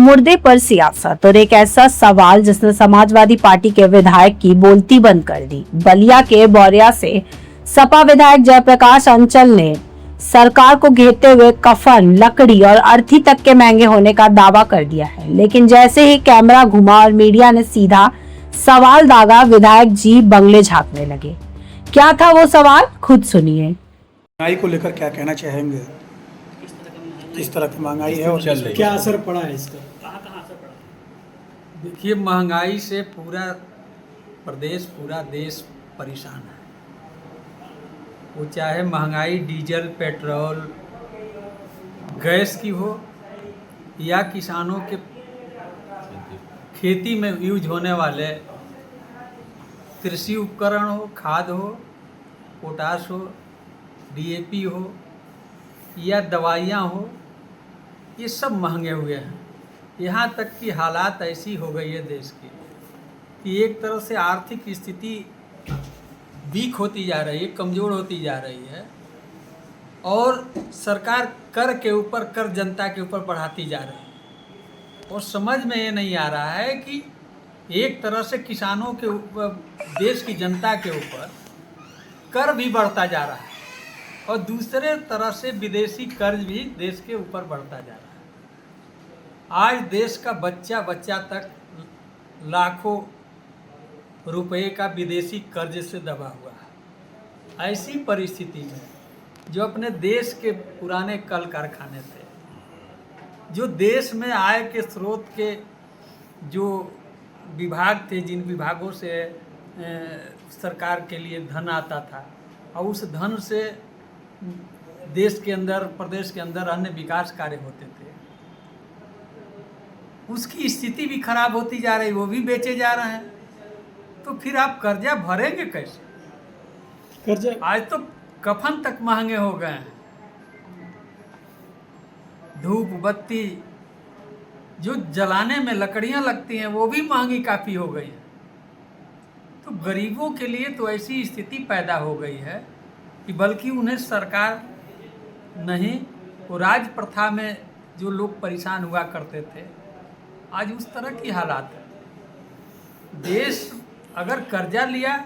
मुर्दे पर सियासत और एक ऐसा सवाल जिसने समाजवादी पार्टी के विधायक की बोलती बंद कर दी। बलिया के बोरिया से सपा विधायक जयप्रकाश अंचल ने सरकार को घेरते हुए कफन, लकड़ी और अर्थी तक के महंगे होने का दावा कर दिया है। लेकिन जैसे ही कैमरा घुमा और मीडिया ने सीधा सवाल दागा, विधायक जी बंगले झांकने लगे। क्या था वो सवाल, खुद सुनिए। महंगाई को लेकर क्या कहना चाहेंगे? किस तरह की महंगाई है और चल रही क्या है। असर पड़ा है इसका? देखिए, महंगाई से पूरा प्रदेश, पूरा देश परेशान है। वो चाहे महंगाई डीजल, पेट्रोल, गैस की हो या किसानों के खेती में यूज होने वाले कृषि उपकरण हो, खाद हो, पोटाश हो, डीएपी हो या दवाइयाँ हो, ये सब महंगे हुए हैं। यहाँ तक कि हालात ऐसी हो गई है देश की कि एक तरह से आर्थिक स्थिति वीक होती जा रही है, कमज़ोर होती जा रही है और सरकार कर के ऊपर कर जनता के ऊपर बढ़ाती जा रही है। और समझ में ये नहीं आ रहा है कि एक तरह से किसानों के ऊपर, देश की जनता के ऊपर कर भी बढ़ता जा रहा है और दूसरे तरह से विदेशी कर्ज भी देश के ऊपर बढ़ता जा रहा है। आज देश का बच्चा बच्चा तक लाखों रुपए का विदेशी कर्ज से दबा हुआ है। ऐसी परिस्थिति में जो अपने देश के पुराने कल कारखाने थे, जो देश में आय के स्रोत के जो विभाग थे, जिन विभागों से सरकार के लिए धन आता था और उस धन से देश के अंदर, प्रदेश के अंदर अन्य विकास कार्य होते थे, उसकी स्थिति भी खराब होती जा रही, वो भी बेचे जा रहे हैं। तो फिर आप कर्जा भरेंगे कैसे? कर्जा आज तो कफन तक महंगे हो गए हैं। धूप बत्ती जो जलाने में लकड़ियां लगती हैं वो भी महंगी काफ़ी हो गई है। तो गरीबों के लिए तो ऐसी स्थिति पैदा हो गई है कि बल्कि उन्हें सरकार नहीं, वो राज प्रथा में जो लोग परेशान हुआ करते थे, आज उस तरह की हालात है। देश अगर कर्जा लिया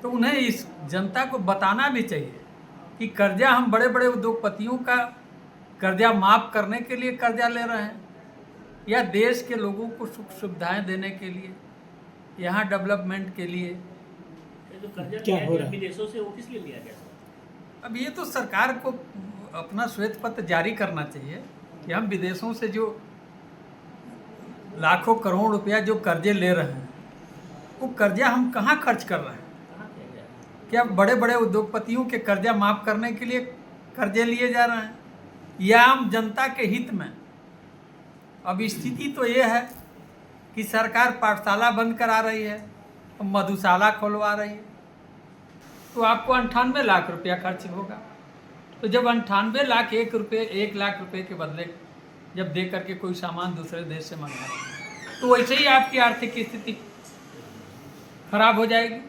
तो उन्हें इस जनता को बताना भी चाहिए कि कर्जा हम बड़े बड़े उद्योगपतियों का कर्जा माफ़ करने के लिए कर्जा ले रहे हैं या देश के लोगों को सुख सुविधाएं देने के लिए, यहाँ डेवलपमेंट के लिए। जो कर्जा क्या लिया हो गया रहा है? विदेशों से, वो किस लिए लिया गया? अब ये तो सरकार को अपना श्वेत पत्र जारी करना चाहिए कि हम विदेशों से जो लाखों करोड़ रुपया जो कर्जे ले रहे हैं, वो कर्जा हम कहाँ खर्च कर रहे हैं? कहाँ किया गया? क्या बड़े बड़े उद्योगपतियों के कर्जा माफ़ करने के लिए कर्जे लिए जा रहे हैं या आम जनता के हित में? अब स्थिति तो ये है कि सरकार पाठशाला बंद करा रही है, मधुशाला खोलवा रही है, तो आपको 98 लाख रुपया खर्च होगा। तो जब 98 लाख 1 लाख रुपए के बदले जब दे करके कोई सामान दूसरे देश से मंगा रहे हैं, तो वैसे ही आपकी आर्थिक स्थिति खराब हो जाएगी।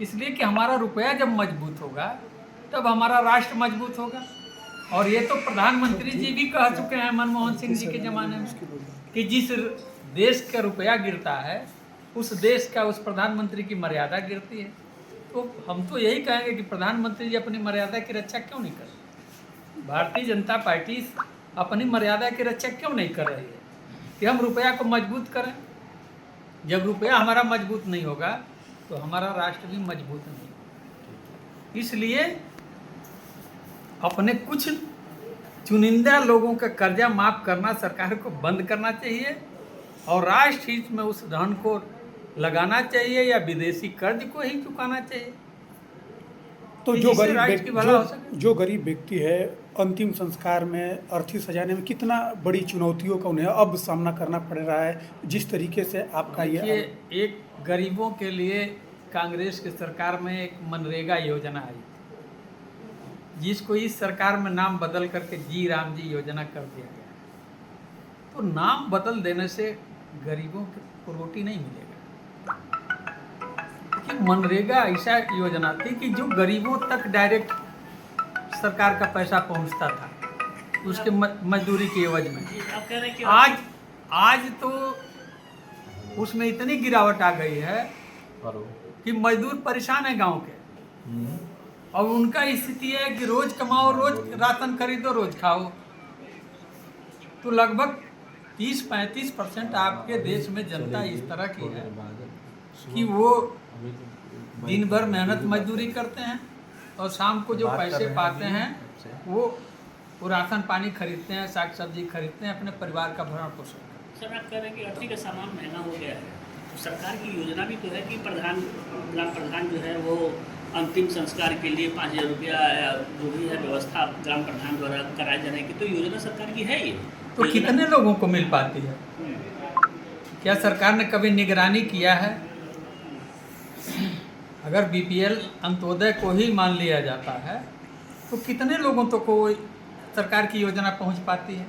इसलिए कि हमारा रुपया जब मजबूत होगा तब हमारा राष्ट्र मजबूत होगा। और ये तो प्रधानमंत्री जी भी कह चुके हैं मनमोहन सिंह जी के ज़माने में कि जिस देश का रुपया गिरता है उस देश का, उस प्रधानमंत्री की मर्यादा गिरती है। तो हम तो यही कहेंगे कि प्रधानमंत्री जी अपनी मर्यादा की रक्षा क्यों नहीं कर रहे? भारतीय जनता पार्टी अपनी मर्यादा की रक्षा क्यों नहीं कर रही है कि हम रुपया को मजबूत करें? जब रुपया हमारा मजबूत नहीं होगा तो हमारा राष्ट्र भी मजबूत नहीं होगा। इसलिए अपने कुछ चुनिंदा लोगों का कर्जा माफ़ करना सरकार को बंद करना चाहिए और राष्ट्र हित में उस धन को लगाना चाहिए या विदेशी कर्ज को ही चुकाना चाहिए। तो जिससे जो गरीब व्यक्ति है, अंतिम संस्कार में अर्थी सजाने में कितना बड़ी चुनौतियों का उन्हें अब सामना करना पड़ रहा है, जिस तरीके से आपका ये एक गरीबों के लिए कांग्रेस की सरकार में एक मनरेगा योजना आई थी, जिसको इस सरकार में नाम बदल करके जी राम जी योजना कर दिया गया। तो नाम बदल देने से गरीबों को रोटी नहीं मिलेगा। कि मनरेगा ऐसा योजना थी कि जो गरीबों तक डायरेक्ट सरकार का पैसा पहुंचता था उसके मजदूरी के एवज में। जी, आप कह रहे हैं कि आज तो उसमें इतनी गिरावट आ गई है कि मजदूर परेशान है गांव के। और उनका स्थिति है कि रोज कमाओ, रोज राशन खरीदो, रोज खाओ। तो लगभग 30-35% आपके देश में जनता इस तरह की है कि वो दिन भर मेहनत मजदूरी करते हैं और शाम को जो पैसे पाते हैं वो राशन पानी खरीदते हैं, साग सब्जी खरीदते हैं, अपने परिवार का भरण पोषण करते हैं। सर आप कह रहे हैं कि अर्थिक का सामान महंगा हो गया है, तो सरकार की योजना भी तो है कि ग्राम प्रधान जो है वो अंतिम संस्कार के लिए 5,000 रुपया जो भी है व्यवस्था ग्राम प्रधान द्वारा कराए जाने की, तो योजना सरकार की है ये। तो कितने लोगों को मिल पाती है? क्या सरकार ने कभी निगरानी किया है? अगर बीपीएल अंत्योदय को ही मान लिया जाता है तो कितने लोगों तक को सरकार की योजना पहुंच पाती है?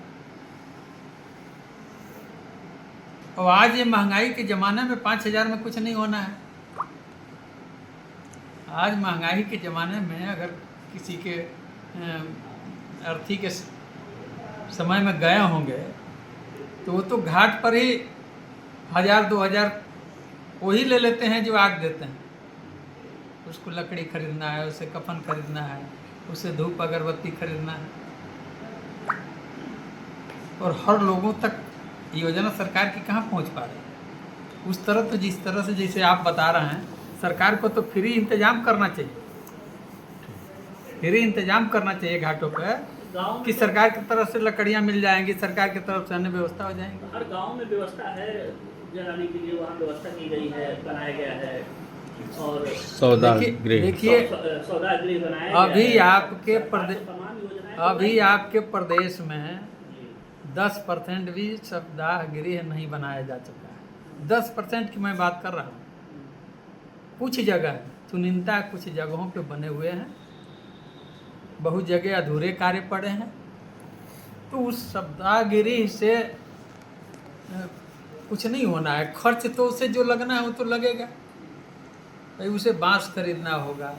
और आज ये महंगाई के ज़माने में 5,000 में कुछ नहीं होना है। आज महंगाई के ज़माने में अगर किसी के अर्थी के समय में गए होंगे तो वो तो घाट पर ही 1,000-2,000 वही ले लेते हैं जो आग देते हैं। उसको लकड़ी खरीदना है, उसे कफन खरीदना है, उसे धूप अगरबत्ती खरीदना है। और हर लोगों तक योजना सरकार की कहाँ पहुँच पा रही है? उस तरह तो जिस तरह से जैसे आप बता रहे हैं, सरकार को तो फ्री इंतजाम करना चाहिए, फ्री इंतजाम करना चाहिए घाटों पर कि सरकार की तरफ से लकड़ियाँ मिल जाएंगी, सरकार की तरफ से अन्य व्यवस्था हो जाएंगी। हर गांव में व्यवस्था है जलाने के लिए, वहाँ व्यवस्था की गई है, बनाया गया है। और देखिए सौदा गृह बनाया गया अभी है। आपके तमाम योजनाएं अभी आपके प्रदेश में 10% भी सप्ताह गृह नहीं बनाया जा चुका है। 10% की मैं बात कर रहा हूँ। कुछ जगह चुनिंदा कुछ जगहों पे बने हुए हैं, बहुत जगह अधूरे कार्य पड़े हैं। तो उस सप्ताह गृह से कुछ नहीं होना है। खर्च तो उसे जो लगना है वो तो लगेगा भाई। उसे बांस खरीदना होगा,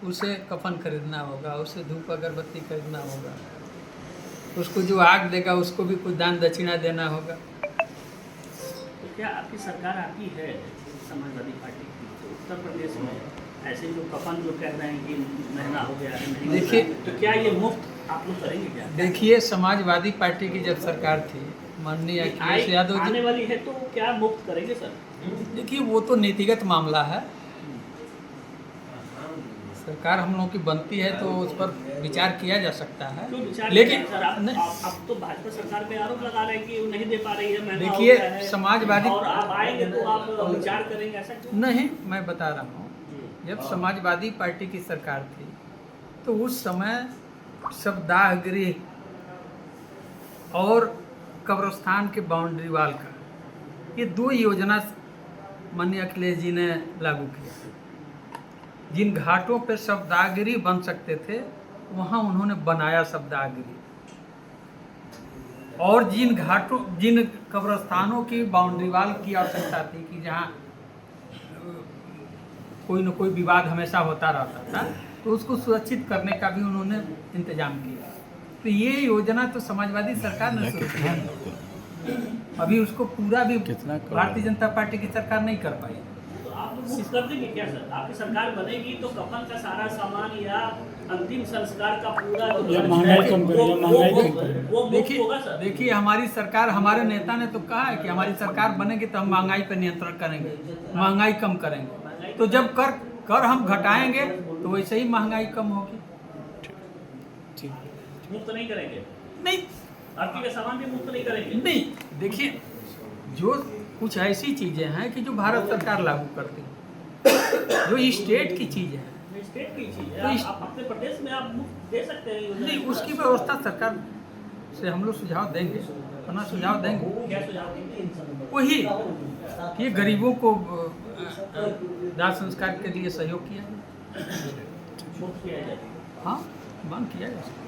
उसे कफन खरीदना होगा, उसे धूप अगरबत्ती खरीदना होगा, उसको जो आग देगा उसको भी कुछ दान दक्षिणा देना होगा। तो क्या आपकी सरकार आती है समाजवादी पार्टी की, तो उत्तर प्रदेश में ऐसे जो कफन जो कह रहे हैं कि महंगा हो गया है, नहीं देखिए, हो रहा है, तो क्या ये मुफ्त आप लोग करेंगे क्या? देखिए, समाजवादी पार्टी की जब सरकार थी माननीय अखिलेश यादव आने जी, वाली है तो क्या मुफ्त करेंगे सर? देखिए वो तो नीतिगत मामला है। सरकार हम लोगों की बनती है तो उस पर विचार किया जा सकता है, क्यों विचार लेकिन सर आप तो भाजपा सरकार पे आरोप लगा रहे हैं कि वो नहीं दे पा रही है, महंगा हो देखिए, गया है। समाजवादी और आप आएंगे तो आप विचार करेंगे, ऐसा क्यों? नहीं, मैं बता रहा हूँ, जब समाजवादी पार्टी की सरकार थी तो उस समय शवदाह गृह और कब्रिस्तान के बाउंड्री वाल का ये 2 योजना माननीय अखिलेश जी ने लागू किया। जिन घाटों पर शवदाह गृह बन सकते थे वहाँ उन्होंने बनाया शवदाह गृह, और जिन कब्रिस्तानों की बाउंड्री वाल की आवश्यकता थी कि जहाँ कोई न कोई विवाद हमेशा होता रहता था, तो उसको सुरक्षित करने का भी उन्होंने इंतजाम किया। तो ये योजना तो समाजवादी सरकार ने शुरू किया, अभी उसको पूरा भी भारतीय जनता पार्टी की सरकार नहीं कर पाई। तो आप लोग मुफ्त कर देंगे क्या सर? आपकी सरकार बनेगी तो कफन का सारा सामान या अंतिम संस्कार का पूरा या महंगाई कम करिए, महंगाई कम करिए। वो मुफ्त होगा सर? देखिए, हमारी सरकार, हमारे नेता ने तो कहा है कि हमारी सरकार बनेगी तो हम महंगाई पर नियंत्रण करेंगे, महंगाई कम करेंगे। तो जब कर हम घटाएंगे तो वैसे ही महंगाई कम होगी। मुफ्त नहीं करेंगे? नहीं आरती का सामान भी मुफ्त नहीं करेंगे? नहीं, देखिए, जो कुछ ऐसी चीजें हैं कि जो भारत सरकार लागू करती है, जो स्टेट की चीज है, स्टेट की चीज तो है, आप अपने प्रदेश में आप मुफ्त दे सकते हैं योजना? नहीं, उसकी व्यवस्था सरकार से हम लोग सुझाव देंगे, अपना सुझाव देंगे। क्या सुझाव देंगे? वही कि गरीबों को दाह संस्कार के लिए सहयोग किया जाए। मुफ्त किया जाए। हाँ, मांग किया जा सकता है।